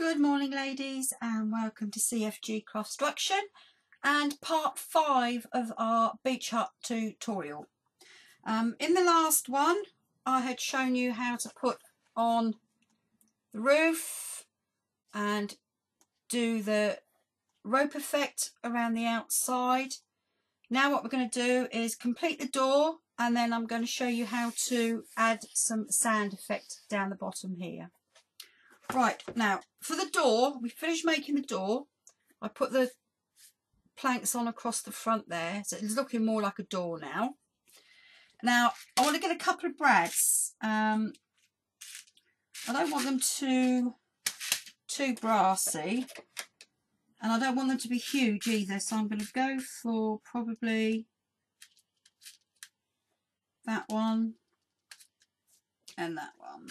Good morning, ladies, and welcome to CFG Craftstruction and part 5 of our beach hut tutorial. In the last one, I had shown you how to put on the roof and do the rope effect around the outside. Now what we're going to do is complete the door, and then I'm going to show you how to add some sand effect down the bottom here. Right, now for the door, we finished making the door. I put the planks on across the front there, so it's looking more like a door now. Now I want to get a couple of brads. I don't want them too brassy, and I don't want them to be huge either, so I'm going to go for probably that one and that one.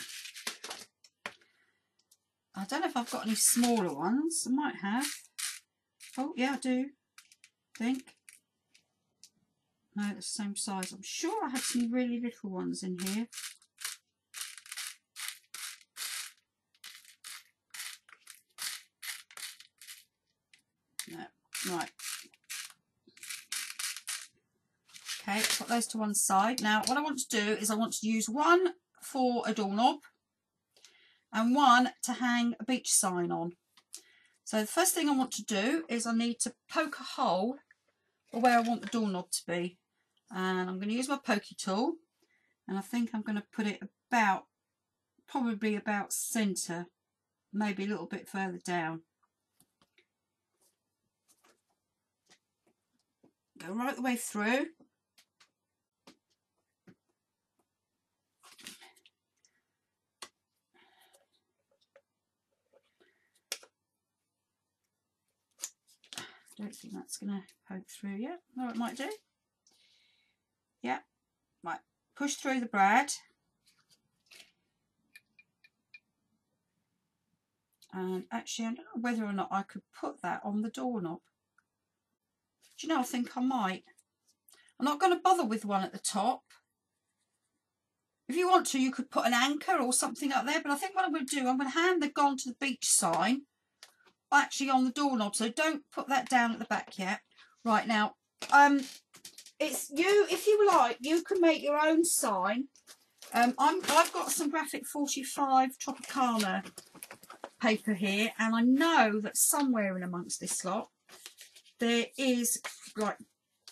I don't know if I've got any smaller ones. I might have. Oh yeah, I do, I think. No, they're the same size. I'm sure I had some really little ones in here. No, right. Okay, put those to one side. Now what I want to do is I want to use one for a doorknob and one to hang a beach sign on. So the first thing I want to do is I need to poke a hole where I want the doorknob to be, and I'm going to use my pokey tool, and I think I'm going to put it probably about centre, maybe a little bit further down. Go right the way through. I don't think that's going to poke through yet. No, it might do. Yeah, right. Push through the brad. And actually, I don't know whether or not I could put that on the doorknob. Do you know, I think I might. I'm not going to bother with one at the top. If you want to, you could put an anchor or something up there. But I think what I'm going to do, I'm going to hand the Gone to the Beach sign actually on the doorknob, so don't put that down at the back yet. Right, now it's you, if you like, you can make your own sign. I've got some graphic 45 Tropicana paper here, and I know that somewhere in amongst this lot there is like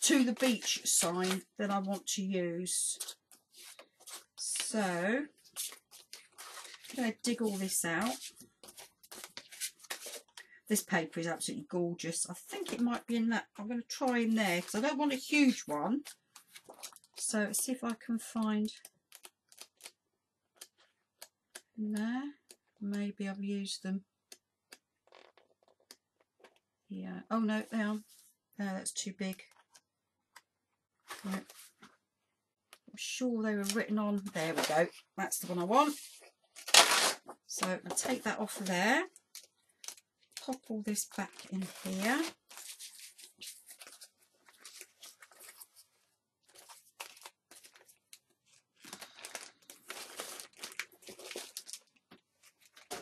to the beach sign that I want to use. So I'm going to dig all this out. This paper is absolutely gorgeous. I think it might be in that. I'm going to try in there because I don't want a huge one. So let's see if I can find in there. Maybe I've used them. Yeah. Oh no, they are. No, that's too big. Right. I'm sure they were written on. There we go. That's the one I want. So I'll take that off of there. Pop all this back in here.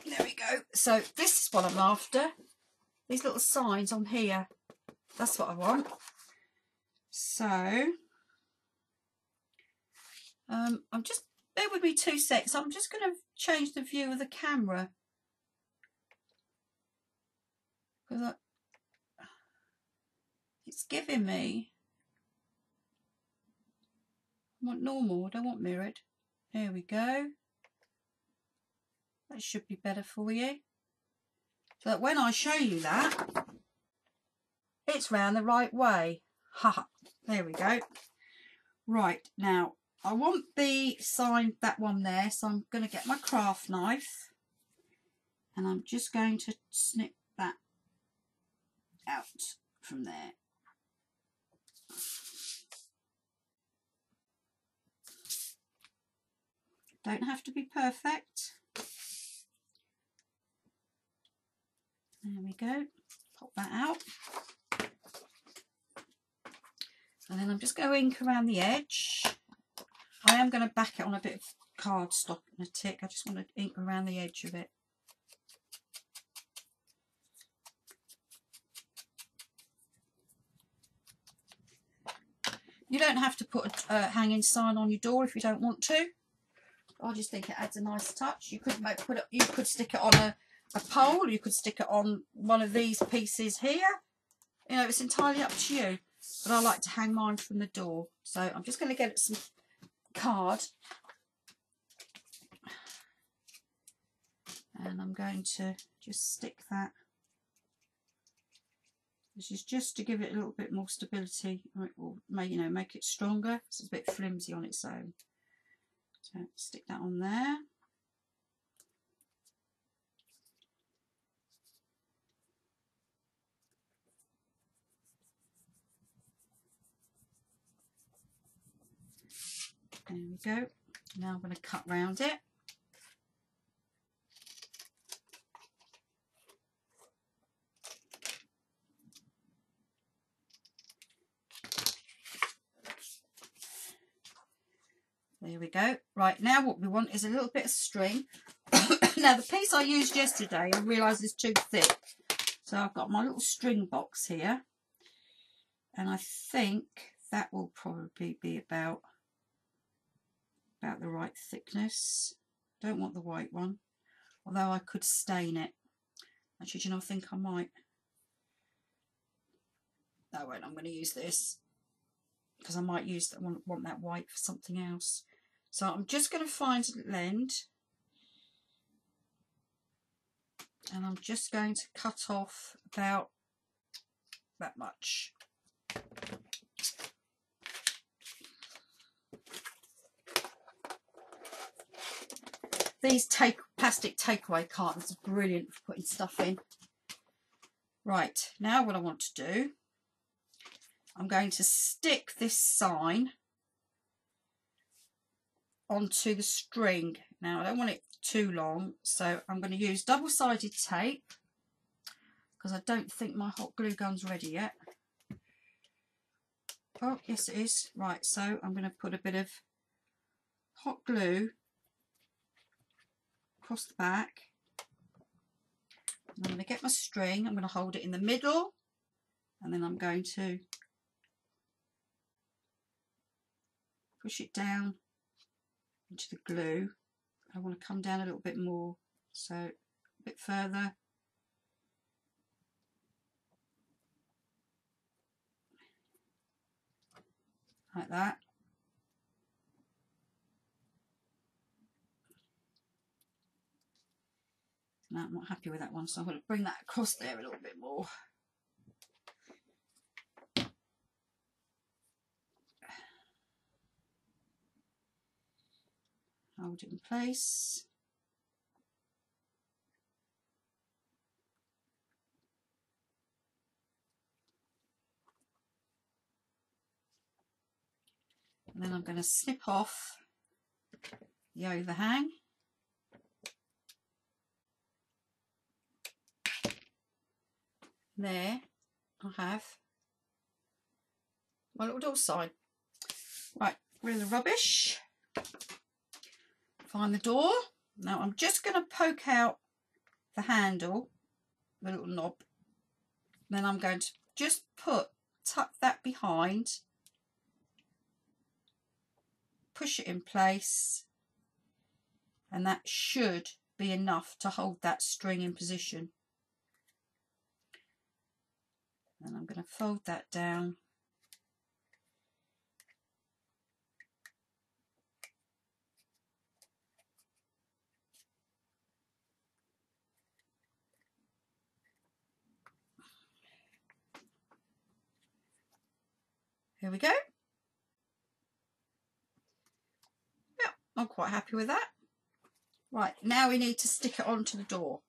There we go. So this is what I'm after. These little signs on here. That's what I want. So I'm just, bear with me 2 seconds. I'm just going to change the view of the camera. Because it's giving me, I want normal, I don't want mirrored. There we go. That should be better for you. So that when I show you that, it's round the right way. Ha! There we go. Right, now I want the sign, that one there, so I'm going to get my craft knife and I'm just going to snip that out from there. Don't have to be perfect. There we go. Pop that out. And then I'm just going to ink around the edge. I am going to back it on a bit of cardstock and a tick. I just want to ink around the edge of it. You don't have to put a hanging sign on your door if you don't want to. I just think it adds a nice touch. You could you could stick it on a pole. You could stick it on one of these pieces here. You know, it's entirely up to you. But I like to hang mine from the door. So I'm just going to get some card. And I'm going to just stick that. This is just to give it a little bit more stability, or you know, make it stronger. It's a bit flimsy on its own. So stick that on there. There we go. Now I'm going to cut round it. There we go. Right, now what we want is a little bit of string. Now the piece I used yesterday, I realised is too thick. So I've got my little string box here. And I think that will probably be about the right thickness. Don't want the white one. Although I could stain it. Actually, do you know, I think I might. No, I won't. I'm going to use this. Because I might use that one, want that white for something else. So I'm just going to find a end, and I'm just going to cut off about that much. These plastic takeaway cartons are brilliant for putting stuff in. Right, now what I want to do, I'm going to stick this sign onto the string. Now I don't want it too long, so I'm going to use double-sided tape because I don't think my hot glue gun's ready yet. Oh yes it is. Right, so I'm going to put a bit of hot glue across the back, and I'm going to get my string. I'm going to hold it in the middle, and then I'm going to push it down into the glue. I want to come down a little bit more, so a bit further. Like that. No, I'm not happy with that one, so I'm going to bring that across there a little bit more. Hold it in place. And then I'm going to snip off the overhang. There I have my little door sign. Right, rid of the rubbish. Find the door. Now I'm just going to poke out the handle, the little knob. Then I'm going to just tuck that behind, push it in place, and that should be enough to hold that string in position. Then I'm going to fold that down. Here we go. Yeah, I'm quite happy with that. Right, now we need to stick it onto the door.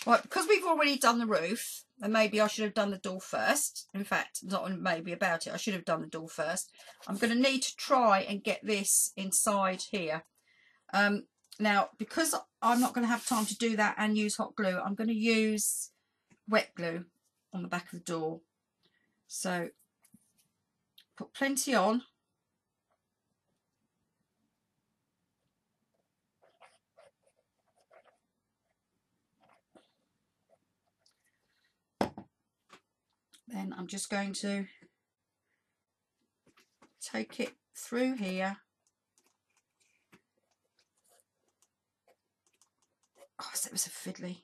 Right, because we've already done the roof, and maybe I should have done the door first. In fact, not maybe about it, I should have done the door first. I'm going to need to try and get this inside here. Now, because I'm not going to have time to do that and use hot glue, I'm going to use wet glue on the back of the door. So, put plenty on. Then I'm just going to take it through here. Oh, that was a fiddly.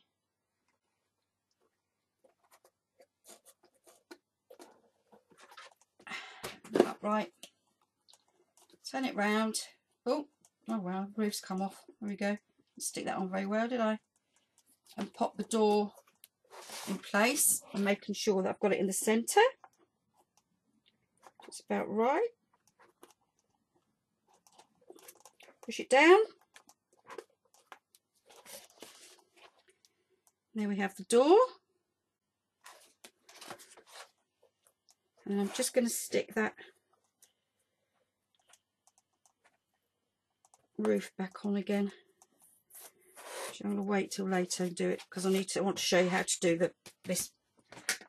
Upright. Turn it round. Oh well, the roof's come off. There we go. Didn't stick that on very well, did I? And pop the door in place. I'm making sure that I've got it in the centre. That's about right. Push it down. There we have the door. And I'm just going to stick that roof back on again. I'm going to wait till later and do it because I want to show you how to do this.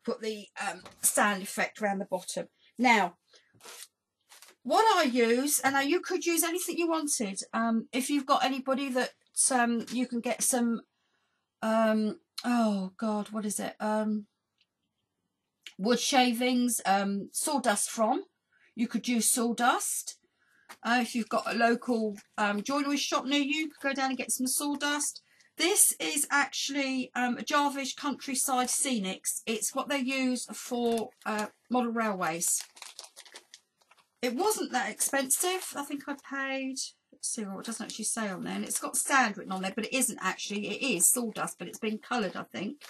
Put the sand effect around the bottom. Now, what I use, and now you could use anything you wanted. If you've got anybody that you can get some, oh God, what is it? Wood shavings, sawdust from. You could use sawdust. If you've got a local joinery shop near you, you could go down and get some sawdust. This is actually a Jarvish Countryside Scenics. It's what they use for model railways. It wasn't that expensive. I think I paid, let's see, well, it doesn't actually say on there. And it's got sand written on there, but it isn't actually. It is sawdust, but it's been coloured, I think.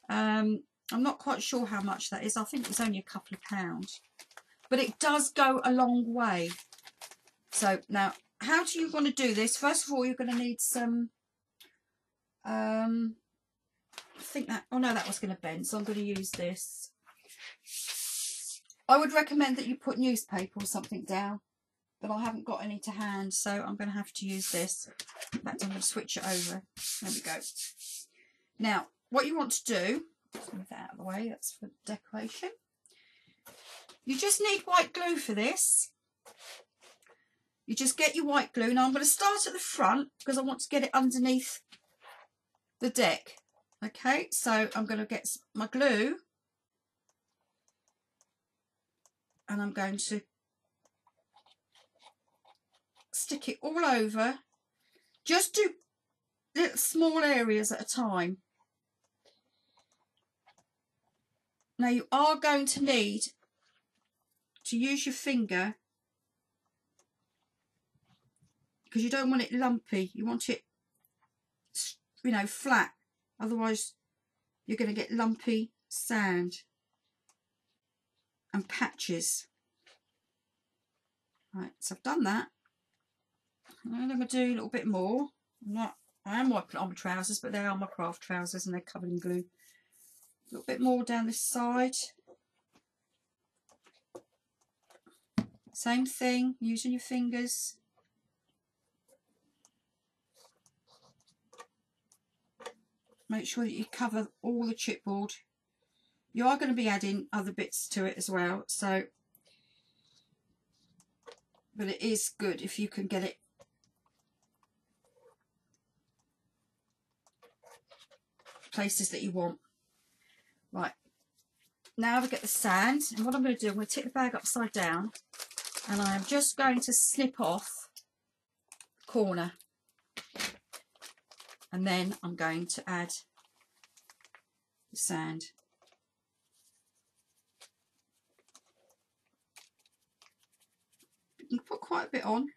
I'm not quite sure how much that is. I think it's only a couple of pounds. But it does go a long way. So now, how do you want to do this? First of all, you're going to need some, I think that, oh no, that was going to bend, so I'm going to use this. I would recommend that you put newspaper or something down, but I haven't got any to hand, so I'm going to have to use this. In fact, I'm going to switch it over. There we go. Now, what you want to do, let's move that out of the way, that's for decoration. You just need white glue for this. You just get your white glue. Now I'm going to start at the front because I want to get it underneath the deck. Okay, so I'm going to get my glue and I'm going to stick it all over. Just do little small areas at a time. Now you are going to need to use your finger because you don't want it lumpy. You want it, you know, flat. Otherwise, you're going to get lumpy sand and patches. Right, so I've done that. And I'm going to do a little bit more. I am wiping it on my trousers, but they are my craft trousers and they're covered in glue. A little bit more down this side. Same thing, using your fingers. Make sure that you cover all the chipboard. You are going to be adding other bits to it as well, so, but it is good if you can get it places that you want. Right, now we get the sand, and what I'm going to do, I'm going to tip the bag upside down, and I am just going to snip off the corner. And then I'm going to add the sand. You can put quite a bit on.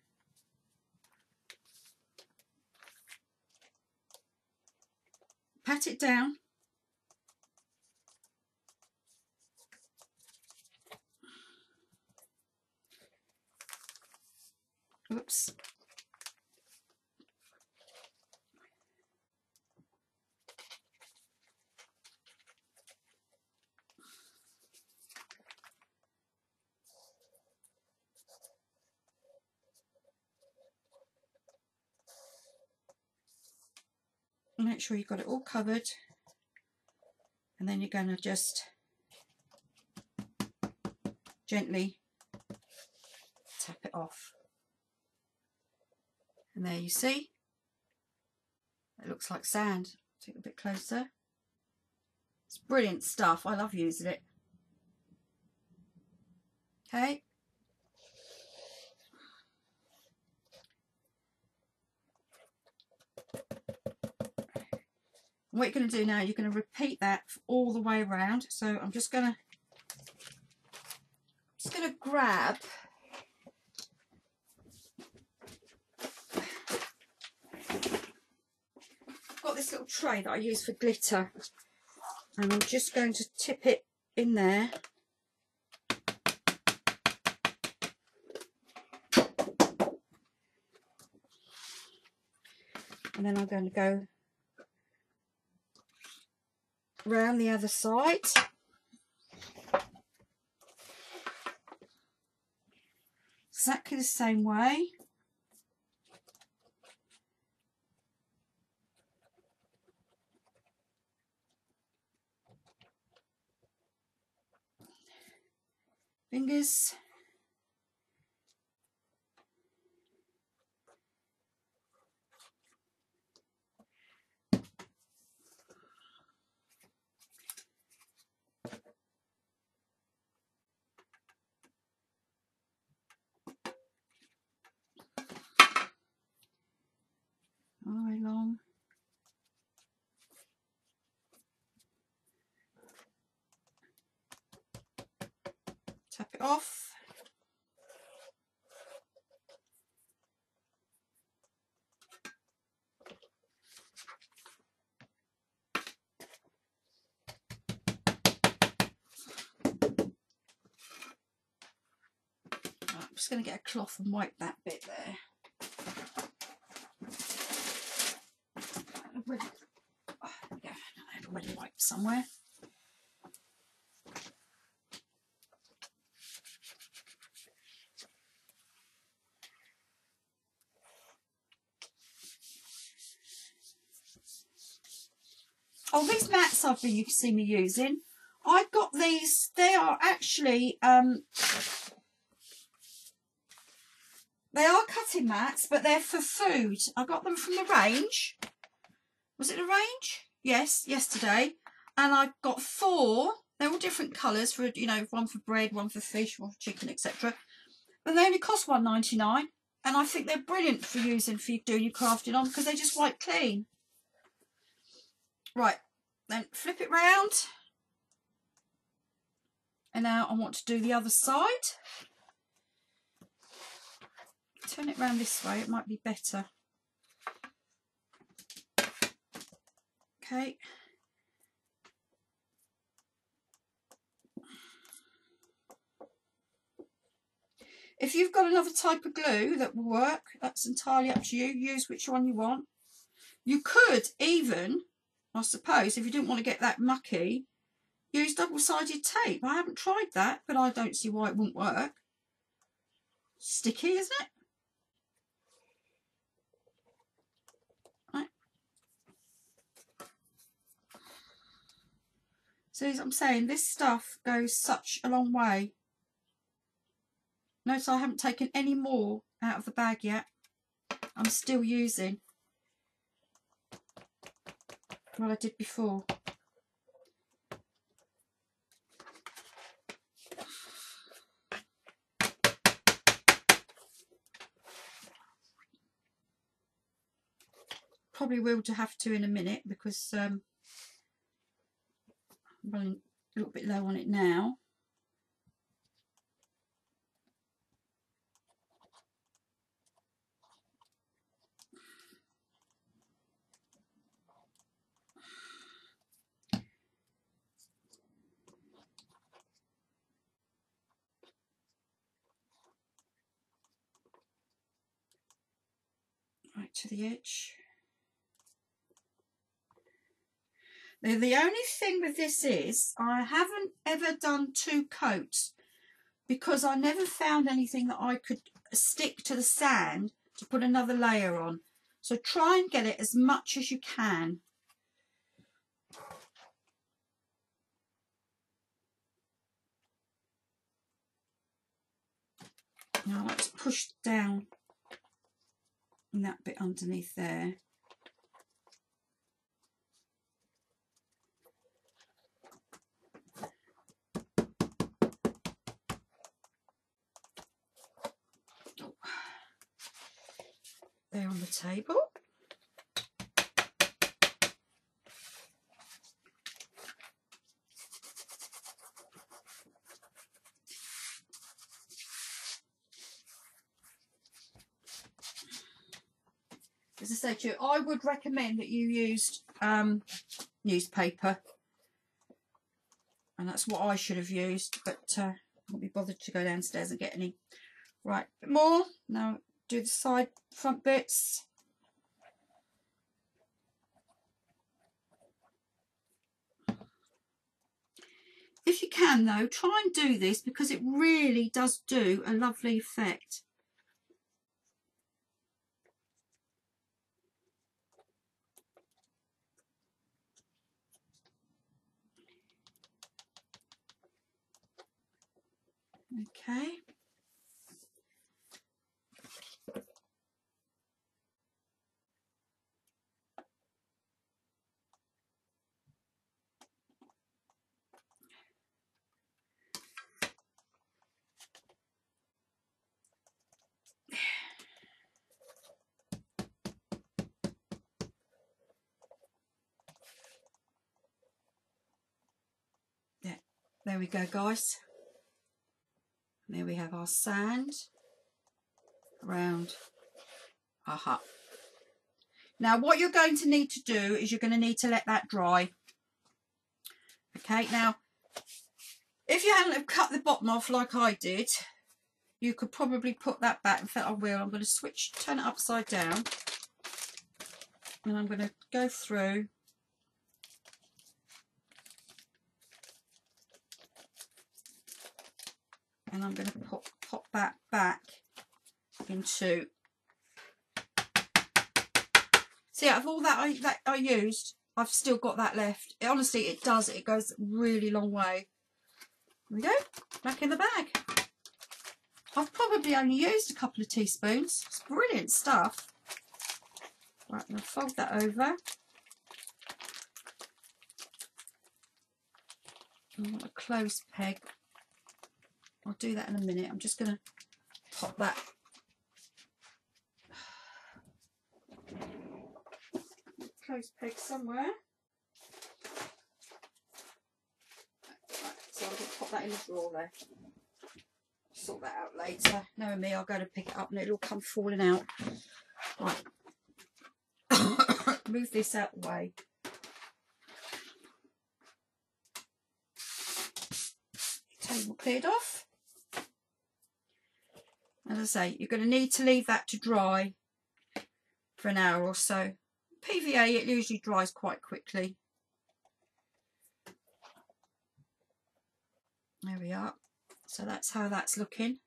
Pat it down. Oops. Make sure you've got it all covered, and then you're going to just gently tap it off, and there you see it looks like sand. Take it a bit closer. It's brilliant stuff. I love using it. Okay, What you're going to do now, you're going to repeat that all the way around. So I'm just going to grab got this little tray that I use for glitter, and I'm just going to tip it in there. And then I'm going to go round the other side. Exactly the same way. Fingers. All the way along. Tap it off. Right, I'm just going to get a cloth and wipe that bit there. Oh, yeah, I have already wiped somewhere. Oh, these mats you can see me using. I got these. They are actually they are cutting mats, but they're for food. I got them from the range. Was it the range? Yes, yesterday. And I got 4. They're all different colours for, you know, one for bread, one for fish, one for chicken, etc. But they only cost £1.99, and I think they're brilliant for using for doing your crafting on, because they just wipe clean. Right, then flip it round. And now I want to do the other side. Turn it round this way, it might be better. Okay. If you've got another type of glue that will work, that's entirely up to you. Use which one you want. You could even, I suppose, if you didn't want to get that mucky, use double-sided tape. I haven't tried that, but I don't see why it wouldn't work. Sticky, isn't it? Right. So as I'm saying, this stuff goes such a long way. Notice I haven't taken any more out of the bag yet. I'm still using what I did before. Probably will have to in a minute, because I'm running a little bit low on it now. Right to the edge. Now, the only thing with this is I haven't ever done 2 coats, because I never found anything that I could stick to the sand to put another layer on. So try and get it as much as you can. Now let's push down in that bit underneath there. There on the table. as I said to you, I would recommend that you used newspaper, and that's what I should have used, but I won't be bothered to go downstairs and get any. Right, a bit more. Now do the side front bits. If you can though, try and do this because it really does do a lovely effect. Okay. Yeah, there we go, guys. There we have our sand around our hut. Now what you're going to need to do is you're going to need to let that dry. Okay, now if you hadn't have cut the bottom off like I did, you could probably put that back. In fact, I will. I'm going to turn it upside down, and I'm going to go through and I'm going to pop that back into. See, out of all that I used, I've still got that left. Honestly, it does. It goes a really long way. There we go. Back in the bag. I've probably only used a couple of teaspoons. It's brilliant stuff. Right, I'm going to fold that over. I want a close peg. I'll do that in a minute. I'm just going to pop that. Close peg somewhere. Right, so I'm going to pop that in the drawer there. Sort that out later. Knowing me, I'll go to pick it up and it'll come falling out. Right. Move this out the way. Table cleared off. As I say, you're going to need to leave that to dry for an hour or so. PVA, it usually dries quite quickly. There we are. So that's how that's looking.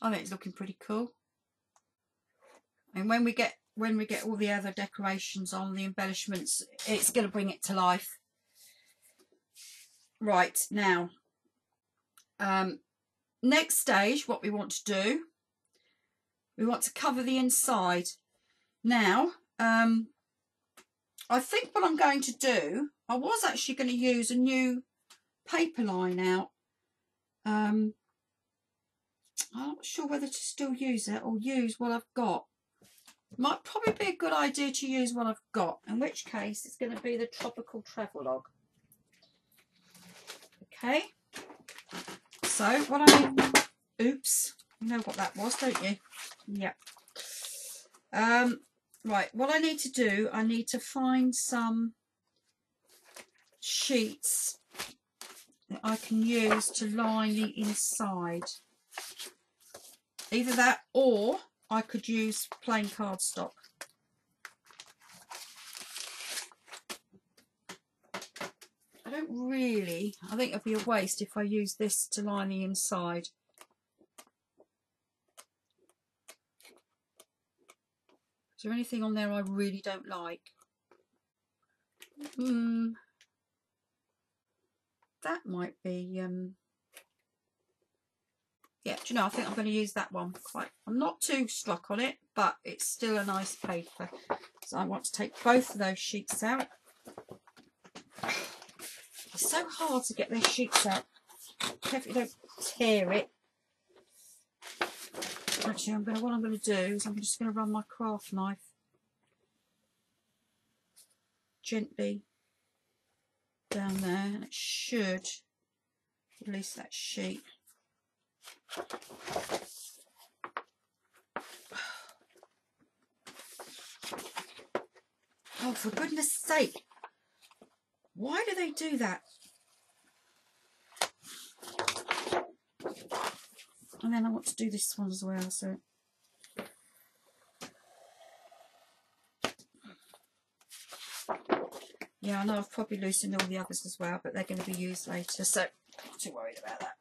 I think it's looking pretty cool. And when we get all the other decorations on, the embellishments, it's going to bring it to life. Right, now, next stage, what we want to do, we want to cover the inside. Now, I think what I'm going to do, I was actually going to use a new paper line out. I'm not sure whether to still use it or use what I've got. Might probably be a good idea to use what I've got, in which case it's going to be the Tropical Travelogue. Okay, so what I need, oops, you know what that was, don't you? Yep. Right, what I need to do, I need to find some sheets that I can use to line the inside. Either that or I could use plain cardstock. I think it'd be a waste if I use this to line the inside. Is there anything on there I really don't like? That might be, yeah, do you know, I think I'm going to use that one. I'm not too struck on it, but it's still a nice paper. So I want to take both of those sheets out. It's so hard to get those sheets out. Careful you don't tear it. Actually, what I'm going to do is I'm just going to run my craft knife gently down there, and it should release that sheet. Oh, for goodness sake. Why do they do that? And then I want to do this one as well, so. Yeah, I know I've probably loosened all the others as well, but they're going to be used later, so not too worried about that.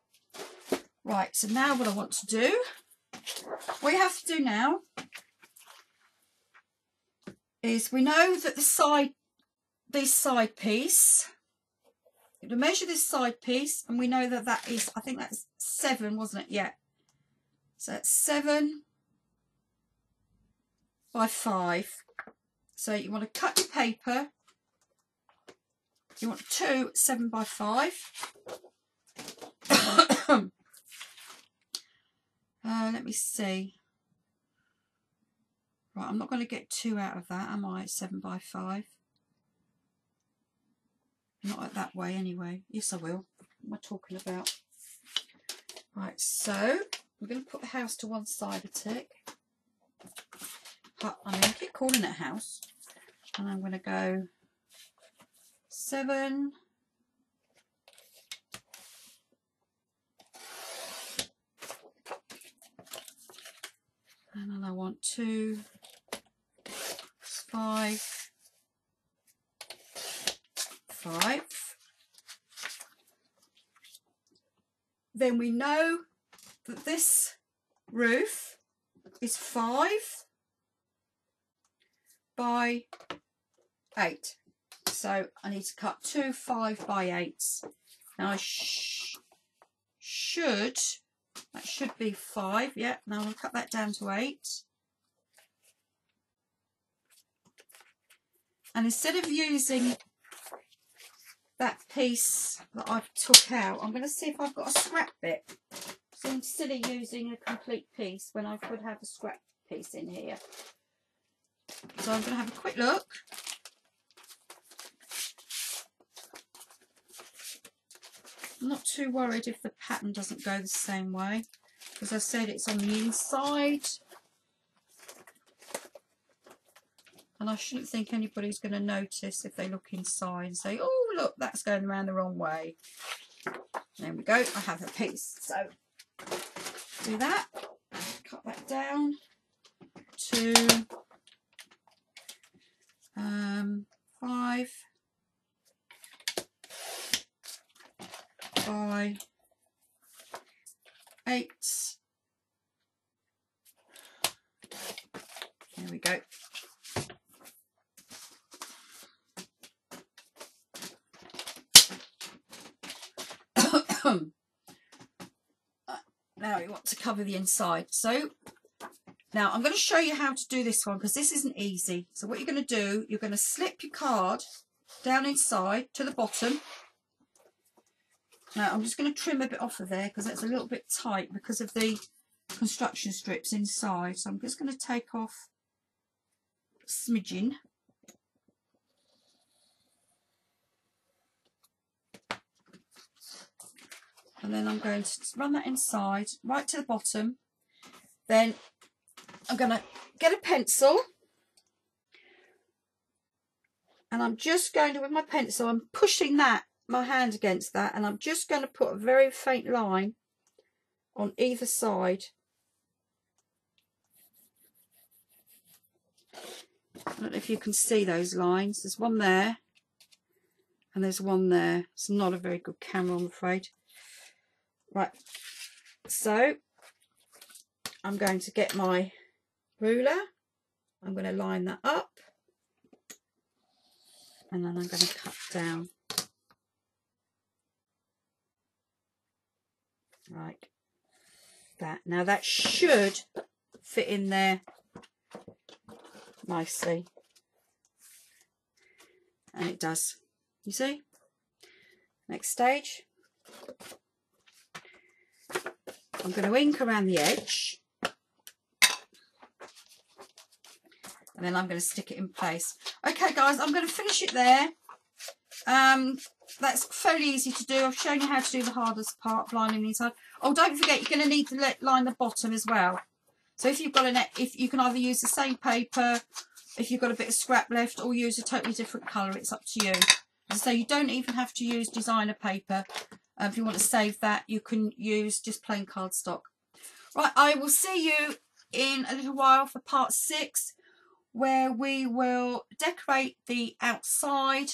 Right, so now what I want to do, what you have to do now is we know that this side piece, to measure this side piece, and we know that that is, I think that's 7, wasn't it? Yeah. So that's 7 by 5. So you want to cut your paper. You want 2 7 by 5. Let me see. Right, I'm not going to get 2 out of that, am I? 7 by 5. Not like that way anyway. Yes, I will. What am I talking about? Right, so I'm going to put the house to one side a tick. I mean, I keep calling it a house. And I'm going to go 7. And then I want 2, 5, 5. Then we know that this roof is 5 by 8. So I need to cut 2 5 by 8s. Now I should, that should be 5. Yeah, now I'll cut that down to 8. And instead of using that piece that I've took out, I'm going to see if I've got a scrap bit. So I'm silly using a complete piece when I could have a scrap piece in here. So I'm going to have a quick look. I'm not too worried if the pattern doesn't go the same way, because I said it's on the inside. And I shouldn't think anybody's going to notice if they look inside and say, oh, look, that's going around the wrong way. There we go. I have a piece. So do that. Cut that down to 5 by 8. There we go. Now we want to cover the inside. So now I'm going to show you how to do this one, because this isn't easy. So what you're going to do, you're going to slip your card down inside to the bottom. Now I'm just going to trim a bit off of there because that's a little bit tight because of the construction strips inside. So I'm just going to take off a smidgen. And then I'm going to run that inside right to the bottom. Then I'm going to get a pencil, and I'm just going to, with my pencil, I'm pushing my hand against that, and I'm just going to put a very faint line on either side. I don't know if you can see those lines. There's one there and there's one there. It's not a very good camera, I'm afraid. Right, so I'm going to get my ruler. I'm going to line that up, and then I'm going to cut down. Like that. Now that should fit in there nicely, and it does. You see? Next stage, I'm going to ink around the edge, and then I'm going to stick it in place. Okay guys, I'm going to finish it there. That's fairly easy to do. I've shown you how to do the hardest part, lining the inside. Oh, don't forget, you're going to need to line the bottom as well. So if you've got if you can either use the same paper if you've got a bit of scrap left, or use a totally different colour. It's up to you. So you don't even have to use designer paper. If you want to save that, you can use just plain cardstock. Right, I will see you in a little while for part 6, where we will decorate the outside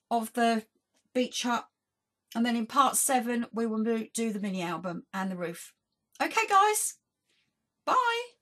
of the beach hut, and then in part 7 we will do the mini album and the roof. Okay guys, bye.